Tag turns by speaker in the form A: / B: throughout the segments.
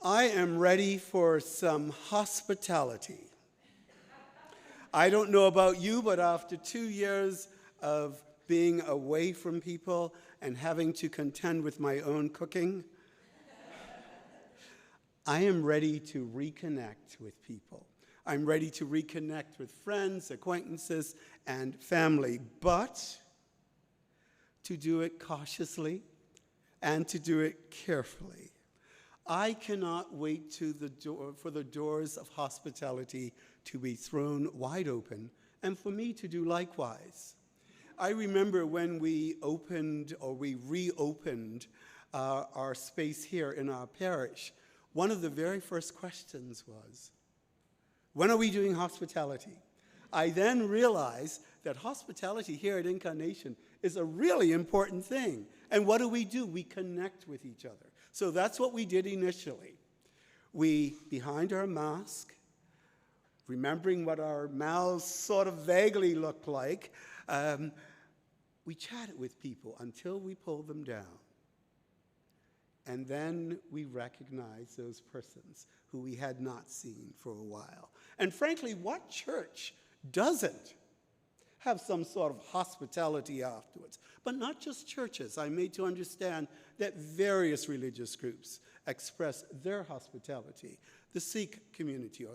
A: I am ready for some hospitality. I don't know about you, but after 2 years of being away from people and having to contend with my own cooking, I am ready to reconnect with people. I'm ready to reconnect with friends, acquaintances, and family, but to do it cautiously and to do it carefully. I cannot wait for the doors of hospitality to be thrown wide open and for me to do likewise. I remember when we reopened our space here in our parish, one of the very first questions was, when are we doing hospitality? I then realized that hospitality here at Incarnation is a really important thing. And what do? We connect with each other. So that's what we did initially. We, behind our mask, remembering what our mouths sort of vaguely looked like, we chatted with people until we pulled them down. And then we recognized those persons who we had not seen for a while. And frankly, what church doesn't have some sort of hospitality afterwards? But not just churches. I'm made to understand that various religious groups express their hospitality. The Sikh community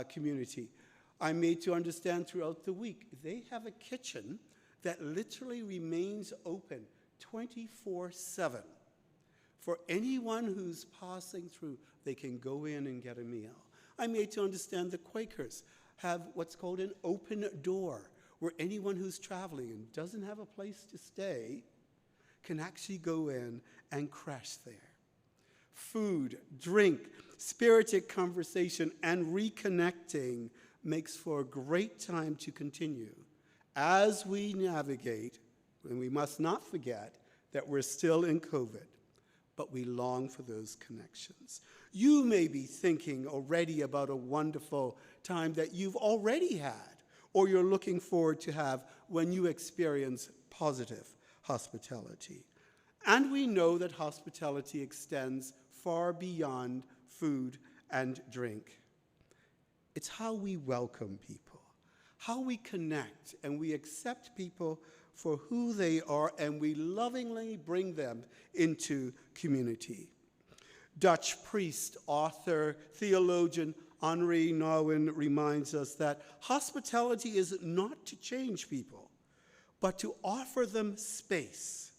A: community, I'm made to understand throughout the week, they have a kitchen that literally remains open 24/7. For anyone who's passing through, they can go in and get a meal. I'm made to understand the Quakers have what's called an open door, where anyone who's traveling and doesn't have a place to stay can actually go in and crash there. Food, drink, spirited conversation, and reconnecting makes for a great time to continue as we navigate, and we must not forget that we're still in COVID, but we long for those connections. You may be thinking already about a wonderful time that you've already had, or you're looking forward to have when you experience positive hospitality. And we know that hospitality extends far beyond food and drink. It's how we welcome people, how we connect and we accept people for who they are, and we lovingly bring them into community. Dutch priest, author, theologian Henri Nouwen reminds us that hospitality is not to change people, but to offer them space.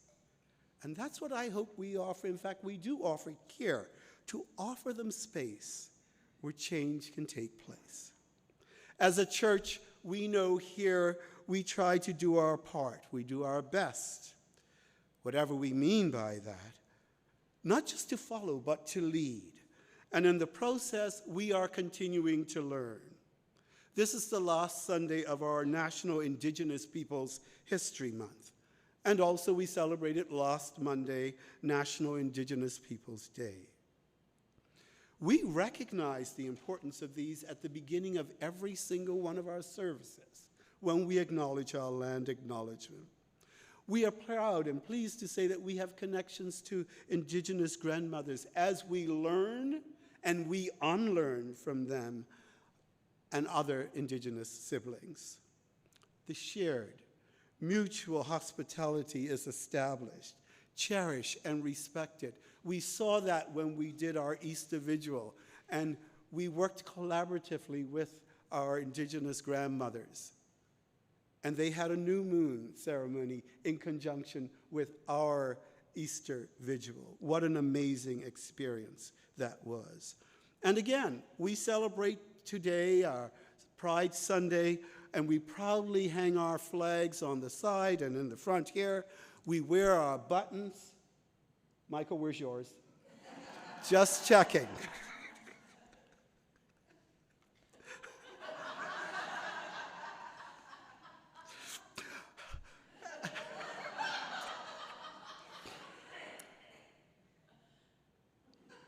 A: And that's what I hope we offer. In fact, we do offer here, to offer them space where change can take place. As a church, we know here we try to do our part. We do our best, whatever we mean by that, not just to follow, but to lead. And in the process, we are continuing to learn. This is the last Sunday of our National Indigenous Peoples History Month. And also we celebrated last Monday, National Indigenous Peoples Day. We recognize the importance of these at the beginning of every single one of our services when we acknowledge our land acknowledgement. We are proud and pleased to say that we have connections to Indigenous grandmothers as we learn and we unlearn from them and other Indigenous siblings. The shared, mutual hospitality is established, cherished, and respected. We saw that when we did our Easter Vigil, and we worked collaboratively with our Indigenous grandmothers. And they had a new moon ceremony in conjunction with our Easter Vigil. What an amazing experience that was. And again, we celebrate today our Pride Sunday, and we proudly hang our flags on the side and in the front here. We wear our buttons. Michael, where's yours? Just checking.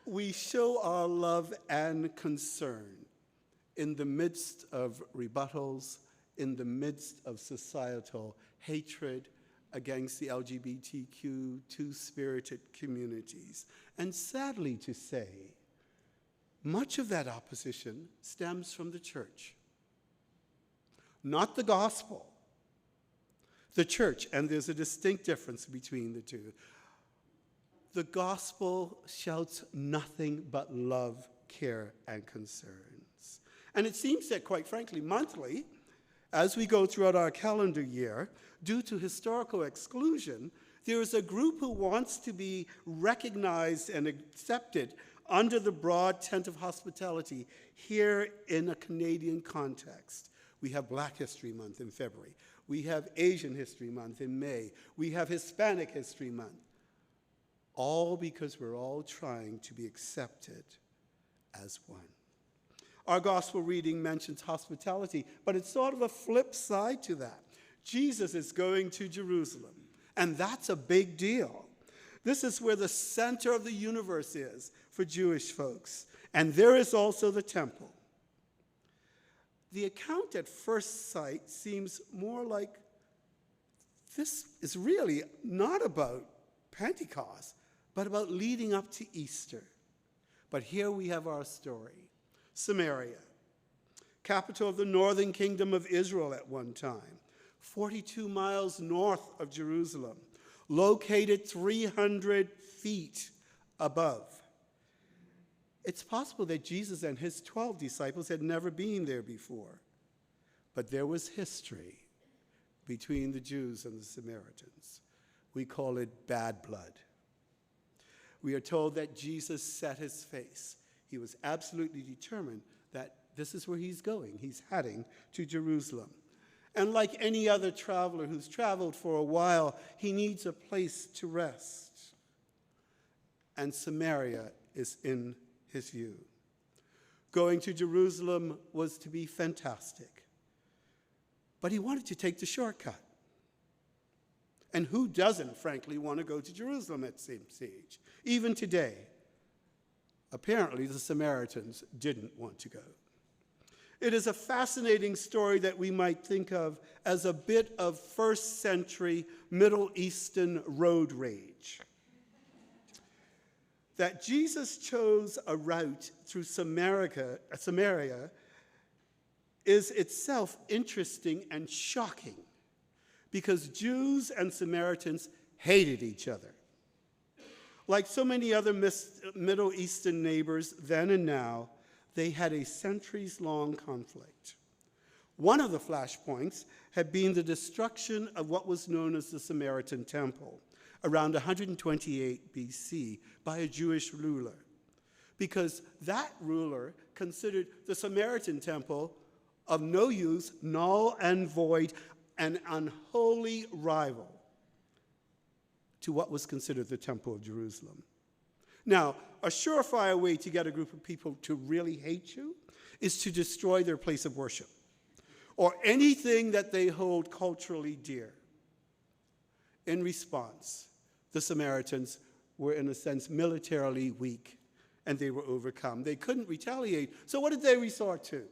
A: We show our love and concern in the midst of rebuttals, in the midst of societal hatred against the LGBTQ two-spirited communities. And sadly to say, much of that opposition stems from the church, not the gospel. The church, and there's a distinct difference between the two. The gospel shouts nothing but love, care, and concerns. And it seems that, quite frankly, monthly, as we go throughout our calendar year, due to historical exclusion, there is a group who wants to be recognized and accepted under the broad tent of hospitality here in a Canadian context. We have Black History Month in February. We have Asian History Month in May. We have Hispanic History Month. All because we're all trying to be accepted as one. Our gospel reading mentions hospitality, but it's sort of a flip side to that. Jesus is going to Jerusalem, and that's a big deal. This is where the center of the universe is for Jewish folks, and there is also the temple. The account at first sight seems more like this is really not about Pentecost, but about leading up to Easter. But here we have our story. Samaria, capital of the northern kingdom of Israel at one time, 42 miles north of Jerusalem, located 300 feet above. It's possible that Jesus and his 12 disciples had never been there before, but there was history between the Jews and the Samaritans. We call it bad blood. We are told that Jesus set his face. He was absolutely determined that this is where he's going. He's heading to Jerusalem. And like any other traveler who's traveled for a while, he needs a place to rest. And Samaria is in his view. Going to Jerusalem was to be fantastic. But he wanted to take the shortcut. And who doesn't, frankly, want to go to Jerusalem at some stage? Even today, apparently the Samaritans didn't want to go. It is a fascinating story that we might think of as a bit of first century Middle Eastern road rage. That Jesus chose a route through Samaria is itself interesting and shocking, because Jews and Samaritans hated each other. Like so many other Middle Eastern neighbors then and now, they had a centuries-long conflict. One of the flashpoints had been the destruction of what was known as the Samaritan Temple around 128 BC by a Jewish ruler, because that ruler considered the Samaritan Temple of no use, null and void, an unholy rival to what was considered the Temple of Jerusalem. Now, a surefire way to get a group of people to really hate you is to destroy their place of worship or anything that they hold culturally dear. In response, the Samaritans were, in a sense, militarily weak, and they were overcome. They couldn't retaliate, so what did they resort to?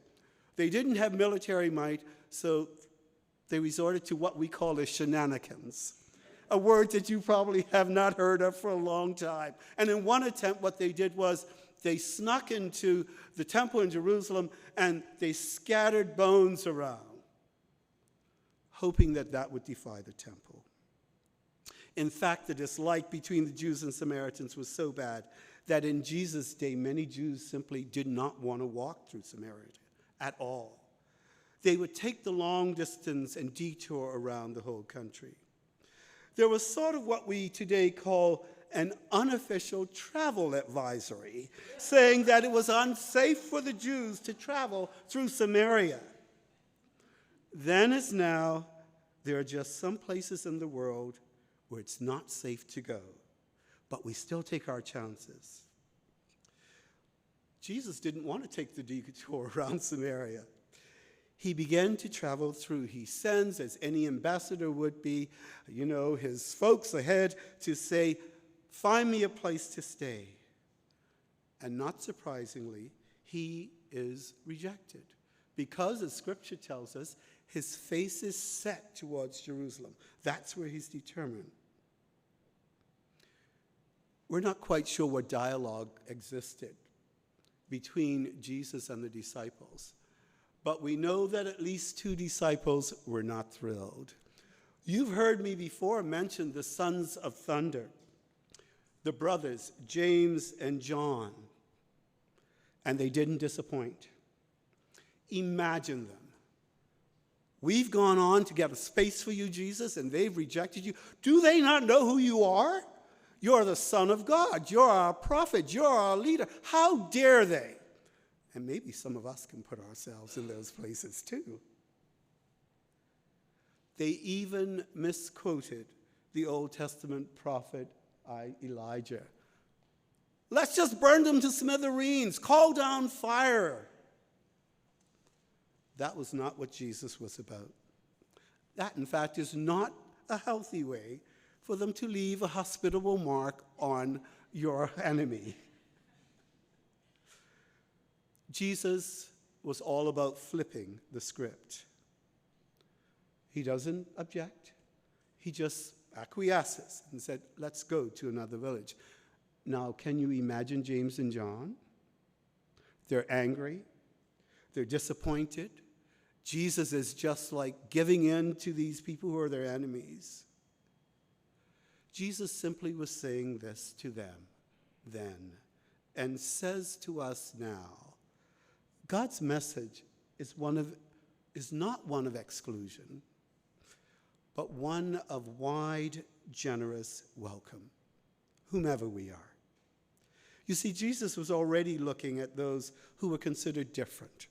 A: They didn't have military might, so they resorted to what we call as shenanigans, a word that you probably have not heard of for a long time. And in one attempt, what they did was they snuck into the temple in Jerusalem and they scattered bones around, hoping that that would defy the temple. In fact, the dislike between the Jews and Samaritans was so bad that in Jesus' day, many Jews simply did not want to walk through Samaria at all. They would take the long distance and detour around the whole country. There was sort of what we today call an unofficial travel advisory, saying that it was unsafe for the Jews to travel through Samaria. Then as now, there are just some places in the world where it's not safe to go, but we still take our chances. Jesus didn't want to take the detour around Samaria. He began to travel through. He sends, as any ambassador would be, his folks ahead to say, find me a place to stay. And not surprisingly, he is rejected because, as Scripture tells us, his face is set towards Jerusalem. That's where he's determined. We're not quite sure what dialogue existed between Jesus and the disciples. But we know that at least 2 disciples were not thrilled. You've heard me before mention the sons of thunder, the brothers, James and John, and they didn't disappoint. Imagine them. We've gone on to get a space for you, Jesus, and they've rejected you. Do they not know who you are? You're the Son of God. You're our prophet. You're our leader. How dare they? And maybe some of us can put ourselves in those places too. They even misquoted the Old Testament prophet Elijah. Let's just burn them to smithereens. Call down fire. That was not what Jesus was about. That, in fact, is not a healthy way for them to leave a hospitable mark on your enemy. Jesus was all about flipping the script. He doesn't object. He just acquiesces and said, let's go to another village. Now, can you imagine James and John? They're angry. They're disappointed. Jesus is just like giving in to these people who are their enemies. Jesus simply was saying this to them then and says to us now, God's message is not one of exclusion, but one of wide, generous welcome, whomever we are. You see, Jesus was already looking at those who were considered different,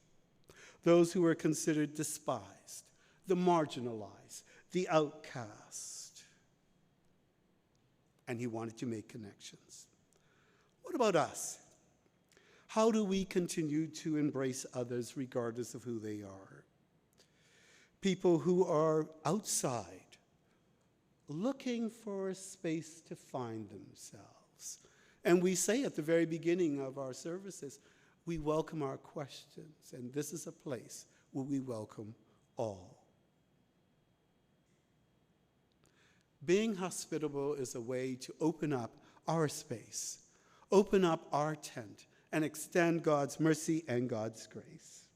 A: those who were considered despised, the marginalized, the outcast. And he wanted to make connections. What about us? How do we continue to embrace others regardless of who they are? People who are outside, looking for a space to find themselves. And we say at the very beginning of our services, we welcome our questions, and this is a place where we welcome all. Being hospitable is a way to open up our space, open up our tent, and extend God's mercy and God's grace.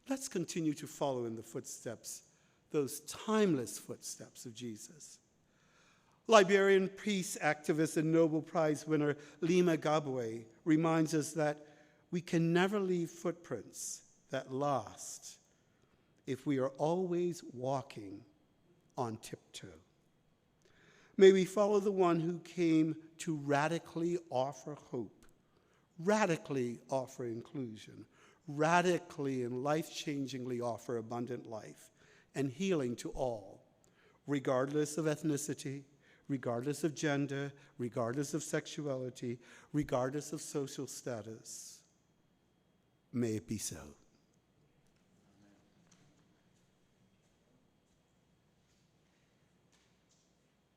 A: Let's continue to follow in the footsteps, those timeless footsteps of Jesus. Liberian peace activist and Nobel Prize winner Lima Gabwe reminds us that we can never leave footprints that last if we are always walking on tiptoe. May we follow the one who came to radically offer hope, radically offer inclusion, radically and life-changingly offer abundant life and healing to all, regardless of ethnicity, regardless of gender, regardless of sexuality, regardless of social status. May it be so.